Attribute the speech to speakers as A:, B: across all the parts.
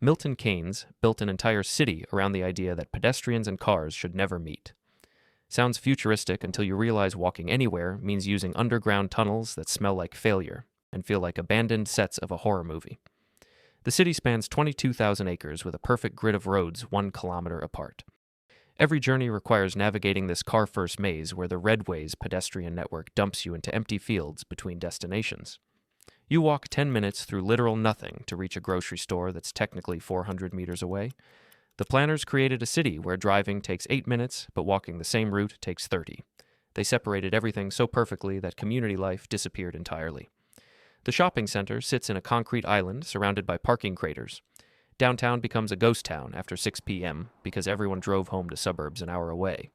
A: Milton Keynes built an entire city around the idea that pedestrians and cars should never meet. Sounds futuristic until you realize walking anywhere means using underground tunnels that smell like failure and feel like abandoned sets of a horror movie. The city spans 22,000 acres with a perfect grid of roads 1 kilometer apart. Every journey requires navigating this car-first maze where the Redways pedestrian network dumps you into empty fields between destinations. You walk 10 minutes through literal nothing to reach a grocery store that's technically 400 meters away. The planners created a city where driving takes 8 minutes, but walking the same route takes 30. They separated everything so perfectly that community life disappeared entirely. The shopping center sits in a concrete island surrounded by parking craters. Downtown becomes a ghost town after 6 p.m. because everyone drove home to suburbs an hour away.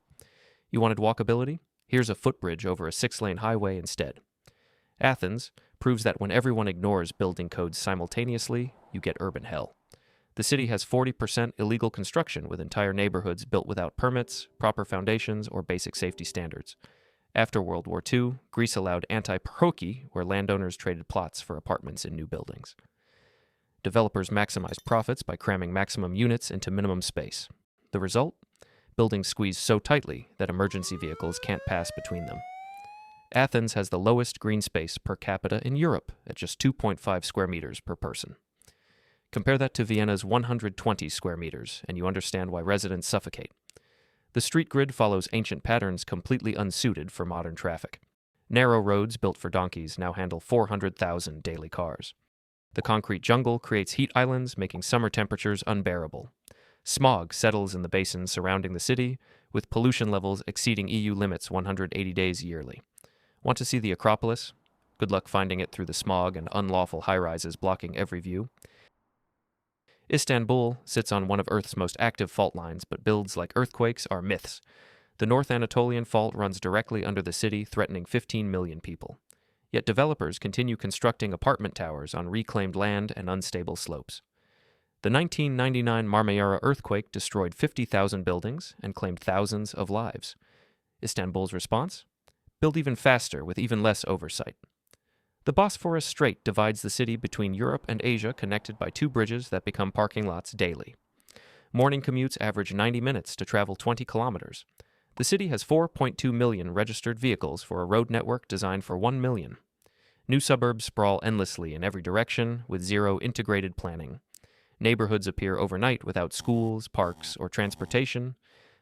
A: You wanted walkability? Here's a footbridge over a 6-lane highway instead. Athens proves that when everyone ignores building codes simultaneously, you get urban hell. The city has 40% illegal construction with entire neighborhoods built without permits, proper foundations, or basic safety standards. After World War II, Greece allowed anti-parochi, where landowners traded plots for apartments in new buildings. Developers maximized profits by cramming maximum units into minimum space. The result? Buildings squeezed so tightly that emergency vehicles can't pass between them. Athens has the lowest green space per capita in Europe at just 2.5 square meters per person. Compare that to Vienna's 120 square meters, and you understand why residents suffocate. The street grid follows ancient patterns completely unsuited for modern traffic. Narrow roads built for donkeys now handle 400,000 daily cars. The concrete jungle creates heat islands, making summer temperatures unbearable. Smog settles in the basins surrounding the city, with pollution levels exceeding EU limits 180 days yearly. Want to see the Acropolis? Good luck finding it through the smog and unlawful high-rises blocking every view. Istanbul sits on one of Earth's most active fault lines, but builds like earthquakes are myths. The North Anatolian Fault runs directly under the city, threatening 15 million people. Yet developers continue constructing apartment towers on reclaimed land and unstable slopes. The 1999 Marmara earthquake destroyed 50,000 buildings and claimed thousands of lives. Istanbul's response? Build even faster with even less oversight. The Bosphorus Strait divides the city between Europe and Asia, connected by 2 bridges that become parking lots daily. Morning commutes average 90 minutes to travel 20 kilometers. The city has 4.2 million registered vehicles for a road network designed for 1 million. New suburbs sprawl endlessly in every direction with zero integrated planning. Neighborhoods appear overnight without schools, parks, or transportation.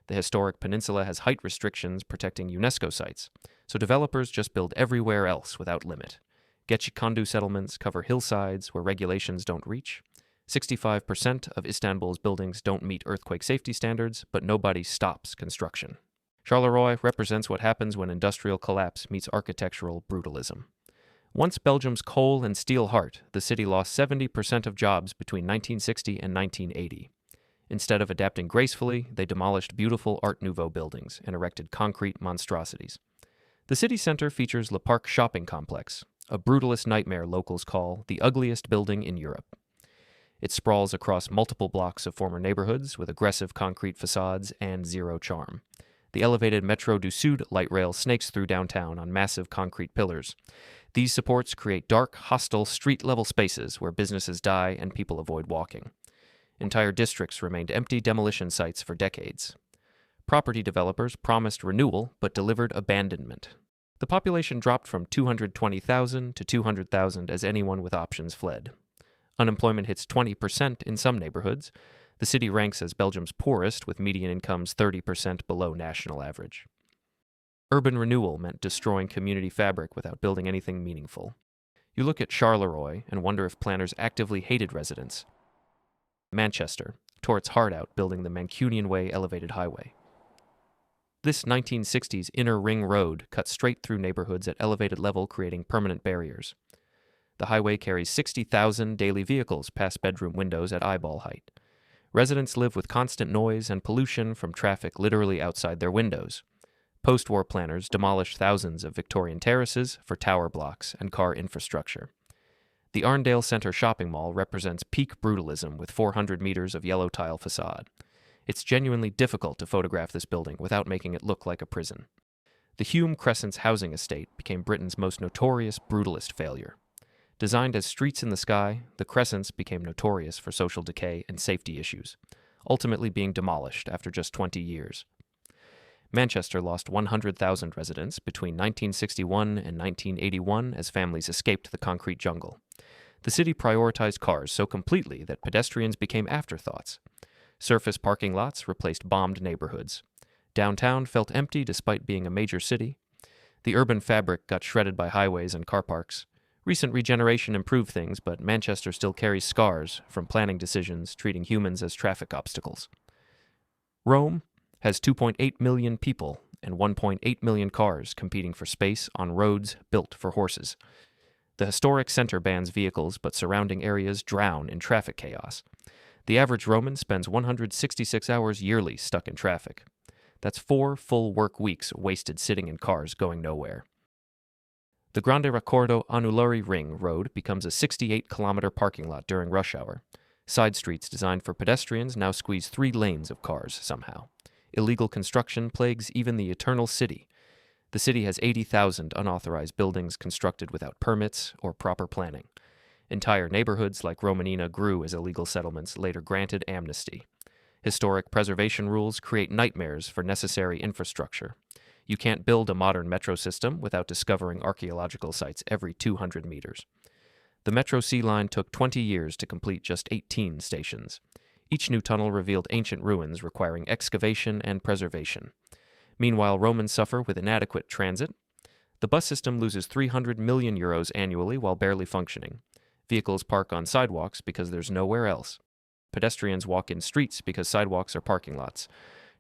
A: The historic peninsula has height restrictions protecting UNESCO sites, so developers just build everywhere else without limit. Gecekondu settlements cover hillsides where regulations don't reach. 65% of Istanbul's buildings don't meet earthquake safety standards, but nobody stops construction. Charleroi represents what happens when industrial collapse meets architectural brutalism. Once Belgium's coal and steel heart, the city lost 70% of jobs between 1960 and 1980. Instead of adapting gracefully, they demolished beautiful Art Nouveau buildings and erected concrete monstrosities. The city center features Le Parc shopping complex, a brutalist nightmare locals call the ugliest building in Europe. It sprawls across multiple blocks of former neighborhoods with aggressive concrete facades and zero charm. The elevated Metro du Sud light rail snakes through downtown on massive concrete pillars. These supports create dark, hostile, street-level spaces where businesses die and people avoid walking. Entire districts remained empty demolition sites for decades. Property developers promised renewal but delivered abandonment. The population dropped from 220,000 to 200,000 as anyone with options fled. Unemployment hits 20% in some neighborhoods. The city ranks as Belgium's poorest, with median incomes 30% below national average. Urban renewal meant destroying community fabric without building anything meaningful. You look at Charleroi and wonder if planners actively hated residents. Manchester tore its heart out building the Mancunian Way elevated highway. This 1960s inner ring road cut straight through neighborhoods at elevated level, creating permanent barriers. The highway carries 60,000 daily vehicles past bedroom windows at eyeball height. Residents live with constant noise and pollution from traffic literally outside their windows. Post-war planners demolished thousands of Victorian terraces for tower blocks and car infrastructure. The Arndale Center shopping mall represents peak brutalism with 400 meters of yellow tile facade. It's genuinely difficult to photograph this building without making it look like a prison. The Hume Crescent's housing estate became Britain's most notorious brutalist failure. Designed as streets in the sky, the crescents became notorious for social decay and safety issues, ultimately being demolished after just 20 years. Manchester lost 100,000 residents between 1961 and 1981 as families escaped the concrete jungle. The city prioritized cars so completely that pedestrians became afterthoughts. Surface parking lots replaced bombed neighborhoods. Downtown felt empty despite being a major city. The urban fabric got shredded by highways and car parks. Recent regeneration improved things, but Manchester still carries scars from planning decisions treating humans as traffic obstacles. Rome has 2.8 million people and 1.8 million cars competing for space on roads built for horses. The historic center bans vehicles, but surrounding areas drown in traffic chaos. The average Roman spends 166 hours yearly stuck in traffic. That's 4 full work weeks wasted sitting in cars going nowhere. The Grande Raccordo Anulari Ring Road becomes a 68-kilometer parking lot during rush hour. Side streets designed for pedestrians now squeeze 3 lanes of cars somehow. Illegal construction plagues even the Eternal City. The city has 80,000 unauthorized buildings constructed without permits or proper planning. Entire neighborhoods like Romanina grew as illegal settlements later granted amnesty. Historic preservation rules create nightmares for necessary infrastructure. You can't build a modern metro system without discovering archaeological sites every 200 meters. The Metro C line took 20 years to complete just 18 stations. Each new tunnel revealed ancient ruins requiring excavation and preservation. Meanwhile, Romans suffer with inadequate transit. The bus system loses 300 million euros annually while barely functioning. Vehicles park on sidewalks because there's nowhere else. Pedestrians walk in streets because sidewalks are parking lots.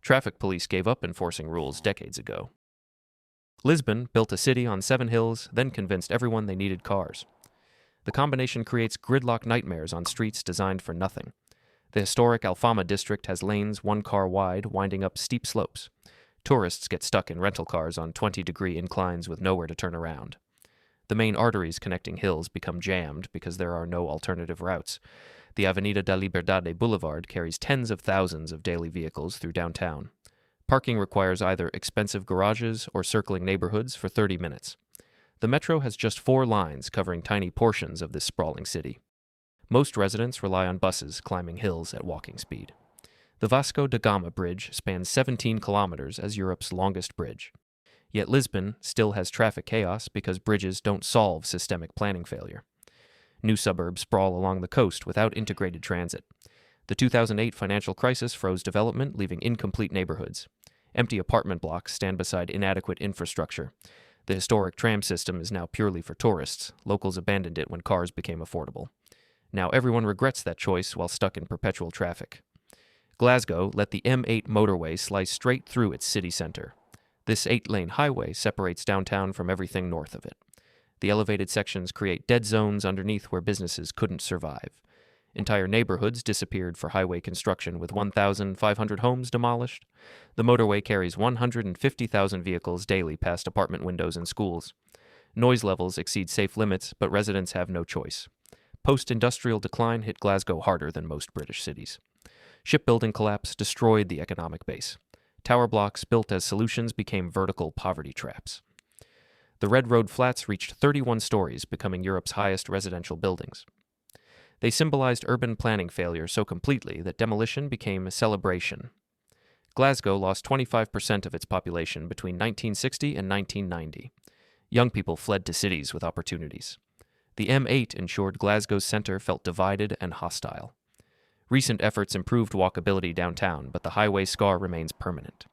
A: Traffic police gave up enforcing rules decades ago. Lisbon built a city on 7 hills, then convinced everyone they needed cars. The combination creates gridlock nightmares on streets designed for nothing. The historic Alfama district has lanes 1 car wide winding up steep slopes. Tourists get stuck in rental cars on 20-degree inclines with nowhere to turn around. The main arteries connecting hills become jammed because there are no alternative routes. The Avenida da Liberdade Boulevard carries tens of thousands of daily vehicles through downtown. Parking requires either expensive garages or circling neighborhoods for 30 minutes. The metro has just 4 lines covering tiny portions of this sprawling city. Most residents rely on buses climbing hills at walking speed. The Vasco da Gama Bridge spans 17 kilometers as Europe's longest bridge. Yet Lisbon still has traffic chaos because bridges don't solve systemic planning failure. New suburbs sprawl along the coast without integrated transit. The 2008 financial crisis froze development, leaving incomplete neighborhoods. Empty apartment blocks stand beside inadequate infrastructure. The historic tram system is now purely for tourists. Locals abandoned it when cars became affordable. Now everyone regrets that choice while stuck in perpetual traffic. Glasgow let the M8 motorway slice straight through its city center. This 8-lane highway separates downtown from everything north of it. The elevated sections create dead zones underneath where businesses couldn't survive. Entire neighborhoods disappeared for highway construction with 1,500 homes demolished. The motorway carries 150,000 vehicles daily past apartment windows and schools. Noise levels exceed safe limits, but residents have no choice. Post-industrial decline hit Glasgow harder than most British cities. Shipbuilding collapse destroyed the economic base. Tower blocks built as solutions became vertical poverty traps. The Red Road flats reached 31 stories, becoming Europe's highest residential buildings. They symbolized urban planning failure so completely that demolition became a celebration. Glasgow lost 25% of its population between 1960 and 1990. Young people fled to cities with opportunities. The M8 ensured Glasgow's center felt divided and hostile. Recent efforts improved walkability downtown, but the highway scar remains permanent.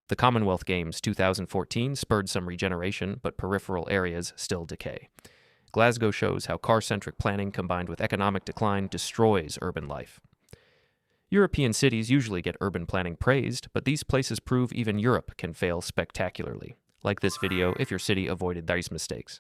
A: The Commonwealth Games 2014 spurred some regeneration, but peripheral areas still decay. Glasgow shows how car-centric planning combined with economic decline destroys urban life. European cities usually get urban planning praised, but these places prove even Europe can fail spectacularly. Like this video if your city avoided these mistakes.